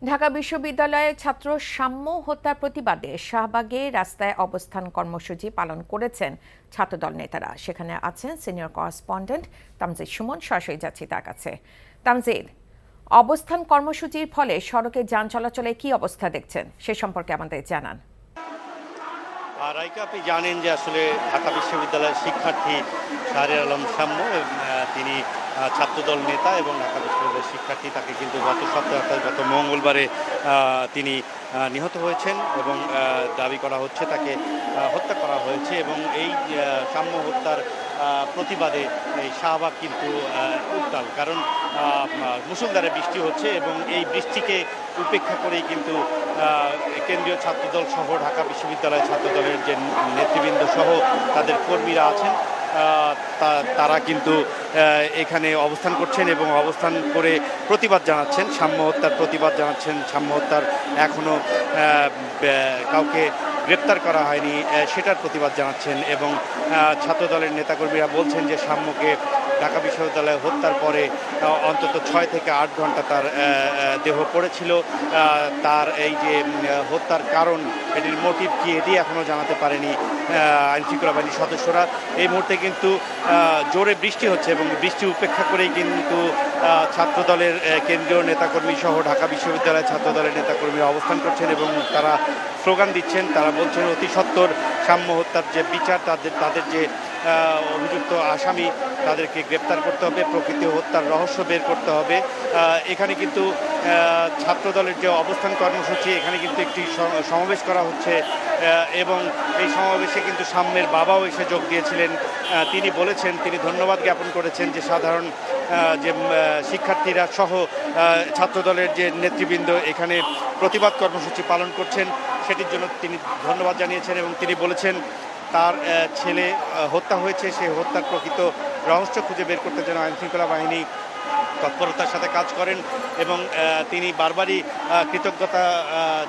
ঢাকা বিশ্ববিদ্যালয়ের ছাত্র সাম্য হত্যার প্রতিবাদে শাহবাগে রাস্তায় অবস্থান কর্মসূচি পালন করেছেন ছাত্রদল নেতারা। সেখানে আছেন সিনিয়র করেসপন্ডেন্ট তামজিদ সুমন। সরাসরি যাচ্ছি তার কাছে। তামজিদ, অবস্থান কর্মসূচির ফলে সড়কে যান চলাচলে কি অবস্থা দেখছেন সে সম্পর্কে আমাদের জানান। রাইকা, আপনি জানেন যে আসলে ঢাকা বিশ্ববিদ্যালয়ের শিক্ষার্থী শাহরিয়ার আলম সাম্য, তিনি ছাত্রদল নেতা এবং ঢাকা বিশ্ববিদ্যালয়ের শিক্ষার্থী। তাকে কিন্তু গত সপ্তাহে অর্থাৎ গত মঙ্গলবারে তিনি নিহত হয়েছেন এবং দাবি করা হচ্ছে তাকে হত্যা করা হয়েছে। এবং এই সাম্য হত্যার প্রতিবাদে এই শাহবাগ কিন্তু উত্তাল, কারণ মুষলধারে বৃষ্টি হচ্ছে এবং এই বৃষ্টিকে উপেক্ষা করেই কিন্তু কেন্দ্রীয় ছাত্রদল সহ ঢাকা বিশ্ববিদ্যালয় ছাত্রদলের যে নেতৃবৃন্দ সহ তাদের কর্মীরা আছেন তারা কিন্তু এখানে অবস্থান করছেন এবং অবস্থান করে প্রতিবাদ জানাচ্ছেন, সাম্য হত্যার প্রতিবাদ জানাচ্ছেন। সাম্য হত্যার এখনও কাউকে গ্রেপ্তার করা হয়নি সেটার প্রতিবাদ জানাচ্ছেন এবং ছাত্রদলের নেতাকর্মীরা বলছেন যে সাম্যকে ঢাকা বিশ্ববিদ্যালয়ে হত্যার পরে অন্তত 6 থেকে 8 ঘন্টা তার দেহ পড়েছিল। তার এই যে হত্যার কারণ, এটির মোটিভ কি, এটি এখনও জানাতে পারেনি আইনশৃঙ্খলা বাহিনীর সদস্যরা। এই মুহূর্তে কিন্তু জোরে বৃষ্টি হচ্ছে এবং বৃষ্টি উপেক্ষা করেই কিন্তু ছাত্রদলের কেন্দ্রীয় নেতাকর্মী সহ ঢাকা বিশ্ববিদ্যালয়ের ছাত্রদলের নেতাকর্মীরা অবস্থান করছেন এবং তারা স্লোগান দিচ্ছেন। তারা বলছেন অতি সত্বর সাম্য হত্যার যে বিচার, তাদের যে অভিযুক্ত আসামি তাদেরকে গ্রেপ্তার করতে হবে, প্রকৃত হত্যার রহস্য বের করতে হবে। এখানে কিন্তু ছাত্রদলের যে অবস্থান কর্মসূচি, এখানে কিন্তু একটি সমাবেশ করা হচ্ছে এবং এই সমাবেশে কিন্তু সাম্যের বাবাও এসে যোগ দিয়েছিলেন। তিনি বলেছেন, তিনি ধন্যবাদ জ্ঞাপন করেছেন যে সাধারণ যে শিক্ষার্থীরা সহ ছাত্রদলের যে নেতৃবৃন্দ এখানে প্রতিবাদ কর্মসূচি পালন করছেন সেটির জন্য তিনি ধন্যবাদ জানিয়েছেন এবং তিনি বলেছেন তার ছেলে হত্যা হয়েছে, সেই হত্যার প্রকৃত রহস্য খুঁজে বের করতে যেন আইনশৃঙ্খলা বাহিনী তৎপরতার সাথে কাজ করেন এবং তিনি বারবারই কৃতজ্ঞতা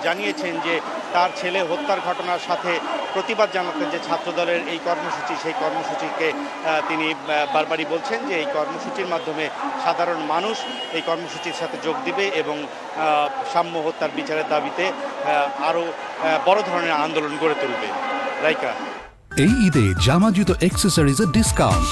জানিয়েছেন যে তার ছেলে হত্যার ঘটনার সাথে প্রতিবাদ জানাতে যে ছাত্রদলের এই কর্মসূচি, সেই কর্মসূচিকে তিনি বারবারই বলছেন যে এই কর্মসূচির মাধ্যমে সাধারণ মানুষ এই কর্মসূচির সাথে যোগ দিবে এবং সাম্য হত্যার বিচারের দাবিতে আরও বড় ধরনের আন্দোলন গড়ে তুলবে। রাইকা, এই ঈদে জামা জুতো অ্যাক্সেসরিজের ডিসকাউন্ট।